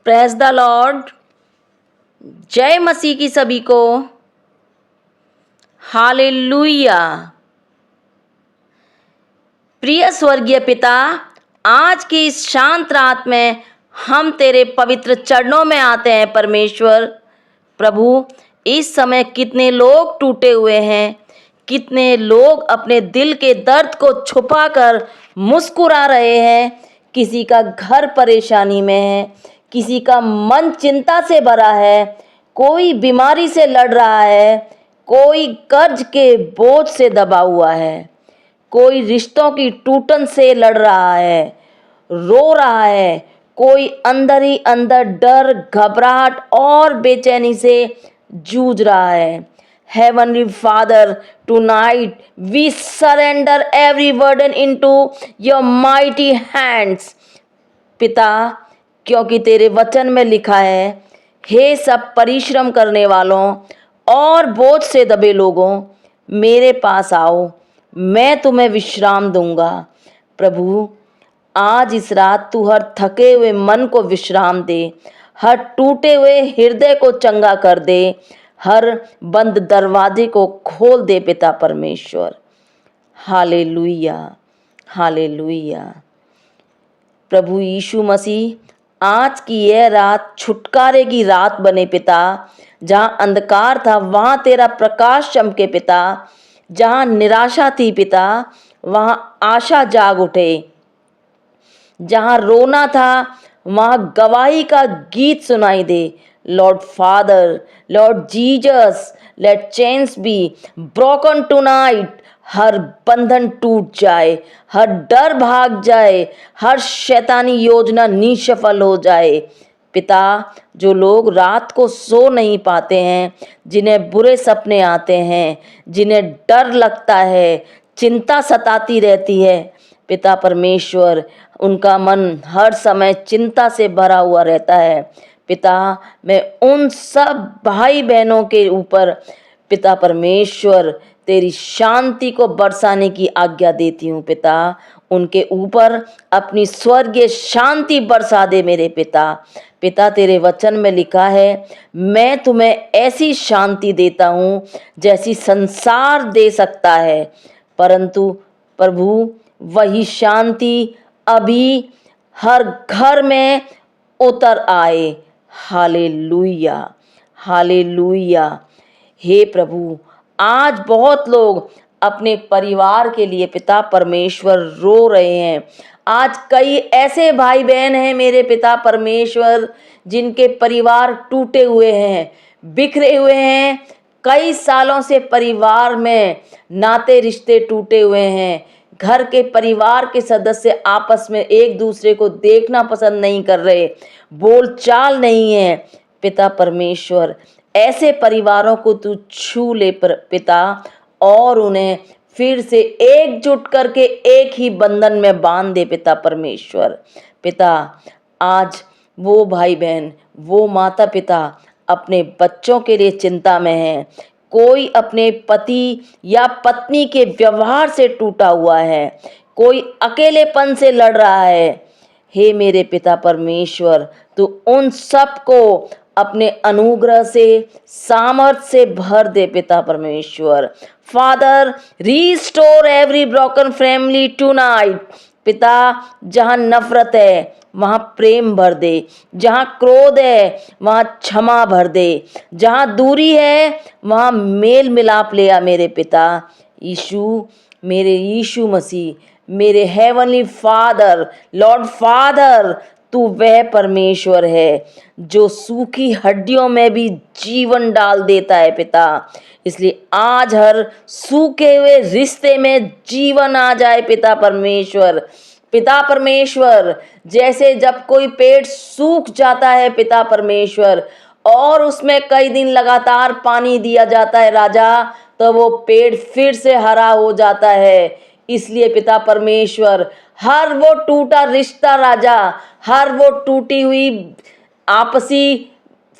Praise the Lord. जय मसीह की सभी को। हालेलुया। प्रिय स्वर्गीय पिता, आज की इस शांत रात में हम तेरे पवित्र चरणों में आते हैं परमेश्वर। प्रभु, इस समय कितने लोग टूटे हुए हैं, कितने लोग अपने दिल के दर्द को छुपाकर मुस्कुरा रहे हैं। किसी का घर परेशानी में है, किसी का मन चिंता से भरा है, कोई बीमारी से लड़ रहा है, कोई कर्ज के बोझ से दबा हुआ है, कोई रिश्तों की टूटन से लड़ रहा है, रो रहा है, कोई अंदर ही अंदर डर, घबराहट और बेचैनी से जूझ रहा है। Heavenly Father, tonight we surrender every burden into your mighty hands. पिता, क्योंकि तेरे वचन में लिखा है, हे सब परिश्रम करने वालों और बोझ से दबे लोगों, मेरे पास आओ, मैं तुम्हें विश्राम दूंगा। प्रभु, आज इस रात तू हर थके हुए मन को विश्राम दे, हर टूटे हुए हृदय को चंगा कर दे, हर बंद दरवाजे को खोल दे पिता परमेश्वर। Hallelujah, hallelujah. प्रभु यीशु मसीह, आज की यह रात छुटकारे की रात बने पिता। जहाँ अंधकार था वहाँ तेरा प्रकाश चमके पिता। जहाँ निराशा थी पिता, वहाँ आशा जाग उठे। जहाँ रोना था वहाँ गवाही का गीत सुनाई दे। Lord Father, Lord Jesus, let chains be broken tonight. हर बंधन टूट जाए, हर डर भाग जाए, हर शैतानी योजना निष्फल हो जाए। पिता, जो लोग रात को सो नहीं पाते हैं, जिन्हें बुरे सपने आते हैं, जिन्हें डर लगता है, चिंता सताती रहती है, पिता परमेश्वर, उनका मन हर समय चिंता से भरा हुआ रहता है। पिता, मैं उन सब भाई बहनों के ऊपर पिता परमेश्वर तेरी शांति को बरसाने की आज्ञा देती हूँ पिता। उनके ऊपर अपनी स्वर्गीय शांति बरसा दे मेरे पिता। पिता, तेरे वचन में लिखा है, मैं तुम्हें ऐसी शांति देता हूँ जैसी संसार दे सकता है, परंतु प्रभु, वही शांति अभी हर घर में उतर आए। Hallelujah, hallelujah. हे प्रभु, आज बहुत लोग अपने परिवार के लिए पिता परमेश्वर रो रहे हैं। आज कई ऐसे भाई बहन हैं मेरे पिता परमेश्वर, जिनके परिवार टूटे हुए हैं, बिखरे हुए हैं। कई सालों से परिवार में नाते रिश्ते टूटे हुए हैं। घर के परिवार के सदस्य आपस में एक दूसरे को देखना पसंद नहीं कर रहे, बोलचाल नहीं है। पिता परमेश्वर, ऐसे परिवारों को तू छू ले पिता, और उन्हें फिर से एकजुट करके एक ही बंधन में बांध दे पिता परमेश्वर। पिता, आज वो भाई बहन, वो माता पिता अपने बच्चों के लिए चिंता में हैं। कोई अपने पति या पत्नी के व्यवहार से टूटा हुआ है, कोई अकेलेपन से लड़ रहा है। हे मेरे पिता परमेश्वर, तू उन सब को अपने अनुग्रह से, सामर्थ्य से भर दे पिता परमेश्वर। Father, restore every broken family tonight. पिता, जहाँ नफरत है वहाँ प्रेम भर दे, जहाँ क्रोध है वहाँ क्षमा भर दे, जहाँ दूरी है वहाँ मेल मिलाप ले आ मेरे पिता। यीशु, मेरे यीशु मसीह, मेरे हेवनली फादर, लॉर्ड फादर, तू वह परमेश्वर है जो सूखी हड्डियों में भी जीवन डाल देता है पिता। इसलिए आज हर सूखे हुए रिश्ते में जीवन आ जाए पिता परमेश्वर। पिता परमेश्वर, जैसे जब कोई पेड़ सूख जाता है पिता परमेश्वर, और उसमें कई दिन लगातार पानी दिया जाता है राजा, तो वो पेड़ फिर से हरा हो जाता है। इसलिए पिता परमेश्वर, हर वो टूटा रिश्ता राजा, हर वो टूटी हुई आपसी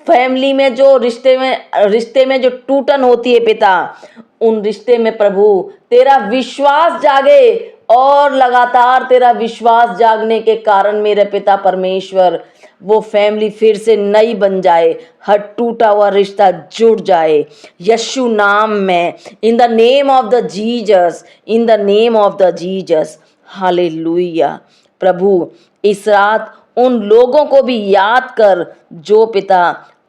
फैमिली में जो रिश्ते में जो टूटन होती है पिता, उन रिश्ते में प्रभु तेरा विश्वास जागे, और लगातार तेरा विश्वास जागने के कारण मेरे पिता परमेश्वर वो फैमिली फिर से नई बन जाए, हर टूटा हुआ रिश्ता जुड़ जाए यीशु नाम में, in the name of the Jesus, in the name of the Jesus. Hallelujah. प्रभु इस रात उन लोगों को भी याद कर जो पिता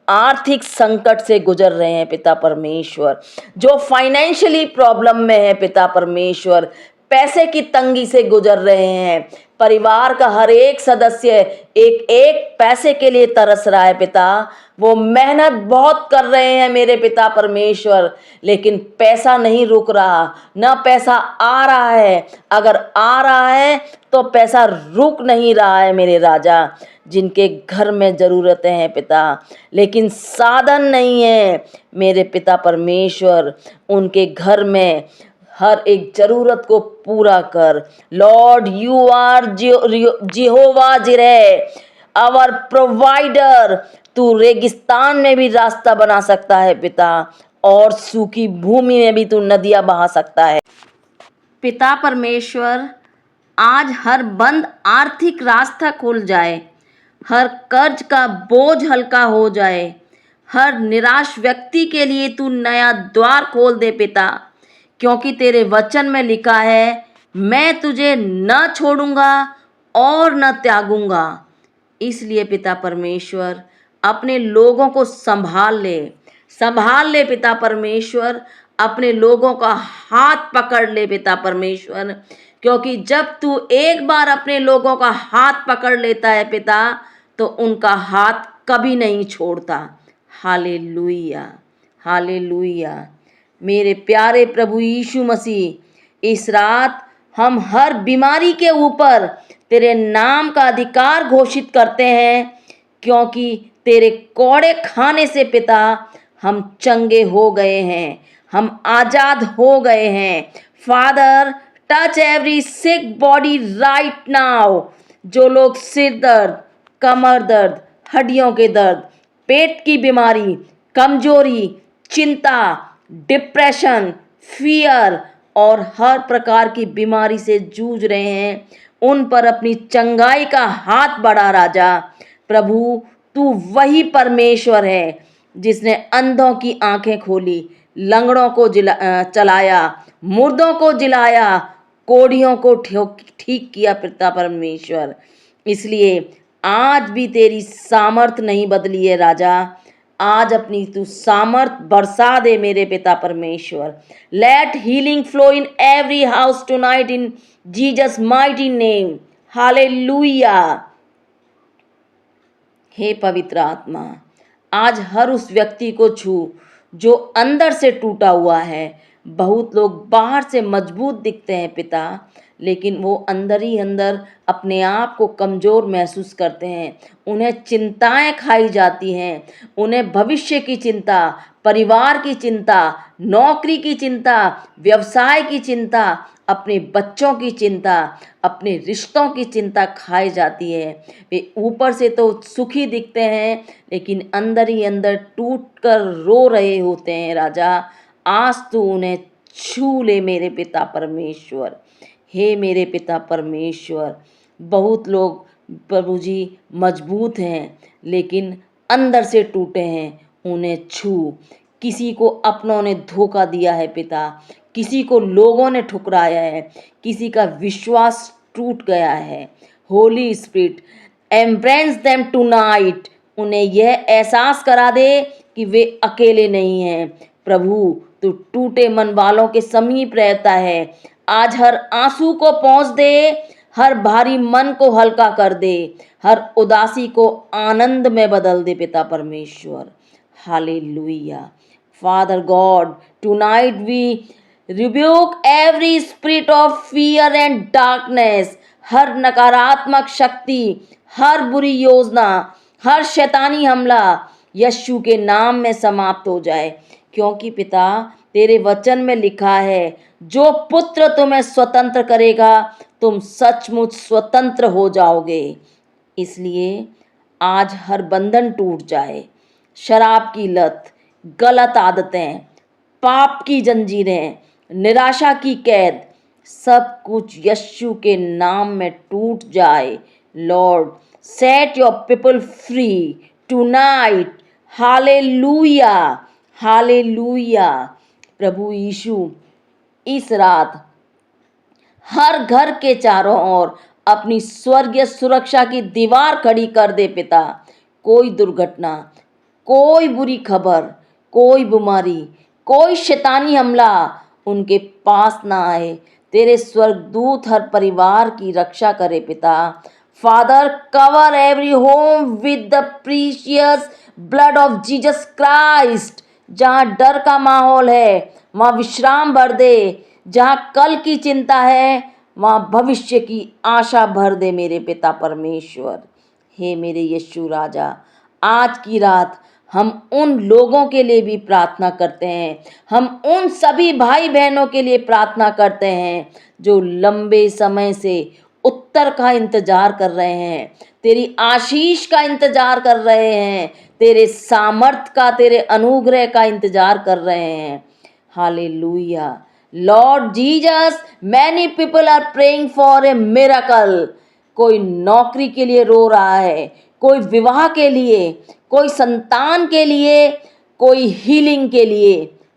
आर्थिक संकट से गुजर रहे हैं पिता परमेश्वर, जो फाइनेंशियली प्रॉब्लम में है पिता परमेश्वर, पैसे की तंगी से गुजर रहे हैं, परिवार का हर एक सदस्य एक एक पैसे के लिए तरस रहा है पिता, वो मेहनत बहुत कर रहे हैं मेरे पिता परमेश्वर, लेकिन पैसा नहीं रुक रहा, ना पैसा आ रहा है, अगर आ रहा है तो पैसा रुक नहीं रहा है मेरे राजा। जिनके घर में ज़रूरतें हैं पिता, लेकिन साधन नहीं है मेरे पिता परमेश्वर, उनके घर में हर एक ज़रूरत को पूरा कर। लॉर्ड यू आर जिहोवा जिरह, आवर प्रोवाइडर। तू रेगिस्तान में भी रास्ता बना सकता है पिता, और सूखी भूमि में भी तू नदियाँ बहा सकता है पिता परमेश्वर। आज हर बंद आर्थिक रास्ता खुल जाए, हर कर्ज का बोझ हल्का हो जाए, हर निराश व्यक्ति के लिए तू नया द्वार खोल दे पिता, क्योंकि तेरे वचन में लिखा है, मैं तुझे न छोड़ूंगा और न त्यागूंगा। इसलिए पिता परमेश्वर अपने लोगों को संभाल ले पिता परमेश्वर, अपने लोगों का हाथ पकड़ ले पिता परमेश्वर, क्योंकि जब तू एक बार अपने लोगों का हाथ पकड़ लेता है पिता, तो उनका हाथ कभी नहीं छोड़ता। Hallelujah, hallelujah. मेरे प्यारे प्रभु यीशु मसीह, इस रात हम हर बीमारी के ऊपर तेरे नाम का अधिकार घोषित करते हैं, क्योंकि तेरे कौड़े खाने से पिता हम चंगे हो गए हैं, हम आज़ाद हो गए हैं। फादर, टच एवरी सिक बॉडी राइट नाउ। जो लोग सिर दर्द, कमर दर्द, हड्डियों के दर्द, पेट की बीमारी, कमजोरी, चिंता, डिप्रेशन, फियर और हर प्रकार की बीमारी से जूझ रहे हैं, उन पर अपनी चंगाई का हाथ बढ़ा राजा। प्रभु तू वही परमेश्वर है जिसने अंधों की आंखें खोली, लंगड़ों को चलाया, मुर्दों को जिलाया, कोढ़ियों को ठीक किया पिता परमेश्वर। इसलिए आज भी तेरी सामर्थ नहीं बदली है राजा, आज अपनी तू सामर्थ बरसा दे मेरे पिता परमेश्वर। Let healing flow in every house tonight in Jesus mighty name. Hallelujah. हे पवित्र आत्मा, आज हर उस व्यक्ति को छू जो अंदर से टूटा हुआ है। बहुत लोग बाहर से मजबूत दिखते हैं पिता, लेकिन वो अंदर ही अंदर अपने आप को कमज़ोर महसूस करते हैं। उन्हें चिंताएं खाई जाती हैं, उन्हें भविष्य की चिंता, परिवार की चिंता, नौकरी की चिंता, व्यवसाय की चिंता, अपने बच्चों की चिंता, अपने रिश्तों की चिंता खाई जाती है। वे ऊपर से तो सुखी दिखते हैं, लेकिन अंदर ही अंदर टूट कर रो रहे होते हैं राजा। आज तू उन्हें छू ले मेरे पिता परमेश्वर। हे मेरे पिता परमेश्वर, बहुत लोग प्रभु जी मजबूत हैं, लेकिन अंदर से टूटे हैं, उन्हें छू। किसी को अपनों ने धोखा दिया है पिता, किसी को लोगों ने ठुकराया है, किसी का विश्वास टूट गया है। Holi spirit, embrace them tonight. उन्हें यह एहसास करा दे कि वे अकेले नहीं हैं। प्रभु तू टूटे मन वालों के समीप रहता है। आज हर आंसू को पहुँच दे, हर भारी मन को हल्का कर दे, हर उदासी को आनंद में बदल दे पिता परमेश्वर। Hallelujah. Father God, tonight we rebuke every spirit of fear and darkness। हर नकारात्मक शक्ति, हर बुरी योजना, हर शैतानी हमला यीशु के नाम में समाप्त हो जाए, क्योंकि पिता तेरे वचन में लिखा है, जो पुत्र तुम्हें स्वतंत्र करेगा तुम सचमुच स्वतंत्र हो जाओगे। इसलिए आज हर बंधन टूट जाए। शराब की लत, गलत आदतें, पाप की जंजीरें, निराशा की कैद, सब कुछ यीशु के नाम में टूट जाए। Lord, set your people free tonight. Hallelujah, hallelujah. प्रभु यीशु, इस रात हर घर के चारों ओर अपनी स्वर्गीय सुरक्षा की दीवार खड़ी कर दे पिता। कोई दुर्घटना, कोई बुरी खबर, कोई बीमारी, कोई शैतानी हमला उनके पास ना आए। तेरे स्वर्गदूत हर परिवार की रक्षा करे पिता। Father, cover every home with the precious blood of Jesus Christ. जहाँ डर का माहौल है वहाँ विश्राम भर दे, जहाँ कल की चिंता है वहाँ भविष्य की आशा भर दे मेरे पिता परमेश्वर। हे मेरे यीशु राजा, आज की रात हम उन लोगों के लिए भी प्रार्थना करते हैं, हम उन सभी भाई बहनों के लिए प्रार्थना करते हैं जो लंबे समय से उत्तर का इंतजार कर रहे हैं, तेरी आशीष का इंतजार कर रहे हैं, तेरे सामर्थ का, तेरे अनुग्रह का इंतजार कर रहे हैं। Hallelujah. Lord Jesus, many people are praying for a miracle. कोई नौकरी के लिए रो रहा है, कोई विवाह के लिए, कोई संतान के लिए, कोई हीलिंग के लिए।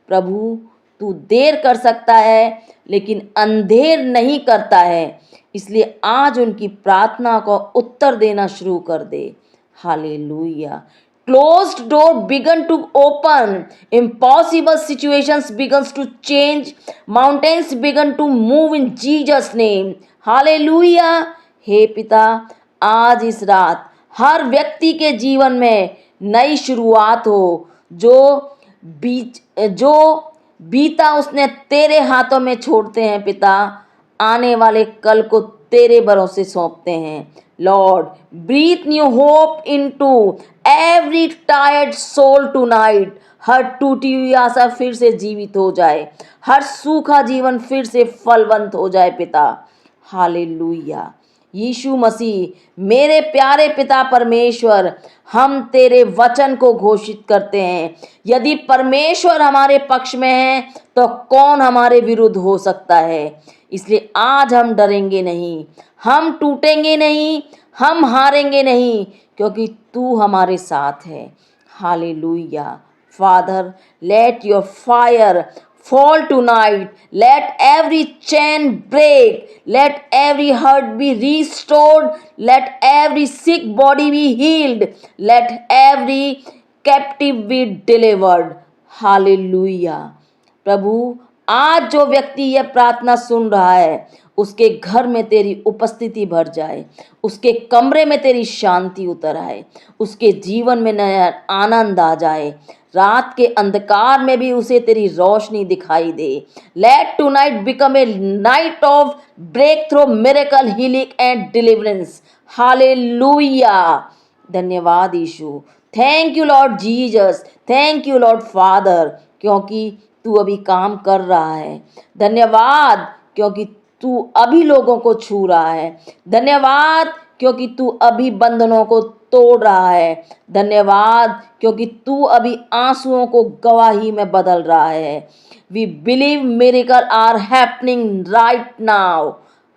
प्रभु, तू देर कर सकता है लेकिन अंधेर नहीं करता है, इसलिए आज उनकी प्रार्थना को उत्तर देना शुरू कर दे। Hallelujah. Closed door began to open, impossible situations begins to change, mountains began to move in Jesus name. Hallelujah. हे पिता, आज इस रात हर व्यक्ति के जीवन में नई शुरुआत हो। जो बीता उसने तेरे हाथों में छोड़ते हैं पिता, आने वाले कल को तेरे भरोसे सौंपते हैं। Lord, breathe new hope into every tired soul tonight. हर टूटी हुई आशा फिर से जीवित हो जाए, हर सूखा जीवन फिर से फलवंत हो जाए पिता। हालेलुया। यीशु मसीह, मेरे प्यारे पिता परमेश्वर, हम तेरे वचन को घोषित करते हैं। यदि परमेश्वर हमारे पक्ष में है तो कौन हमारे विरुद्ध हो सकता है। इसलिए आज हम डरेंगे नहीं, हम टूटेंगे नहीं, हम हारेंगे नहीं, क्योंकि तू हमारे साथ है। Hallelujah. Father, let your fire fall tonight. Let every chain break. Let every hurt be restored. Let every sick body be healed. Let every captive be delivered. Hallelujah. प्रभु, आज जो व्यक्ति यह प्रार्थना सुन रहा है उसके घर में तेरी उपस्थिति भर जाए, उसके कमरे में तेरी शांति उतर आए, उसके जीवन में नया आनंद आ जाए, रात के अंधकार में भी उसे तेरी रोशनी दिखाई दे। Let tonight become a night of breakthrough, miracle, healing and deliverance. Hallelujah. धन्यवाद यीशु। Thank you Lord Jesus, thank you Lord Father, क्योंकि तू अभी काम कर रहा है। धन्यवाद क्योंकि तू अभी लोगों को छू रहा है। धन्यवाद क्योंकि तू अभी बंधनों को तोड़ रहा है। धन्यवाद क्योंकि तू अभी आंसुओं को गवाही में बदल रहा है। We believe miracle are happening right now.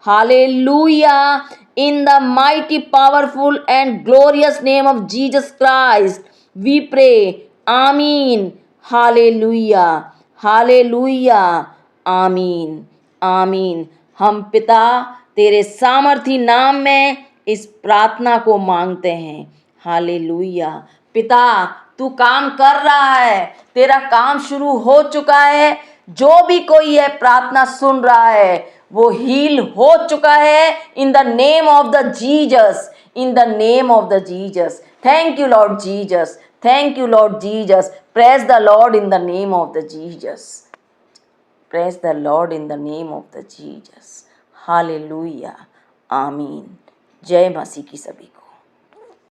Hallelujah. In the mighty, powerful and glorious name of Jesus Christ, we pray. Amen. Hallelujah. Hallelujah. Amen. Amen. हम पिता तेरे सामर्थी नाम में इस प्रार्थना को मांगते हैं। हालेलुया। पिता, तू काम कर रहा है, तेरा काम शुरू हो चुका है। जो भी कोई यह प्रार्थना सुन रहा है वो हील हो चुका है इन the name of the Jesus, in the name of the Jesus. Thank you Lord Jesus, thank you Lord Jesus. Praise the Lord in the name of the Jesus, praise the Lord in the name of the Jesus. Hallelujah. आमीन। जय मसीह की सभी को।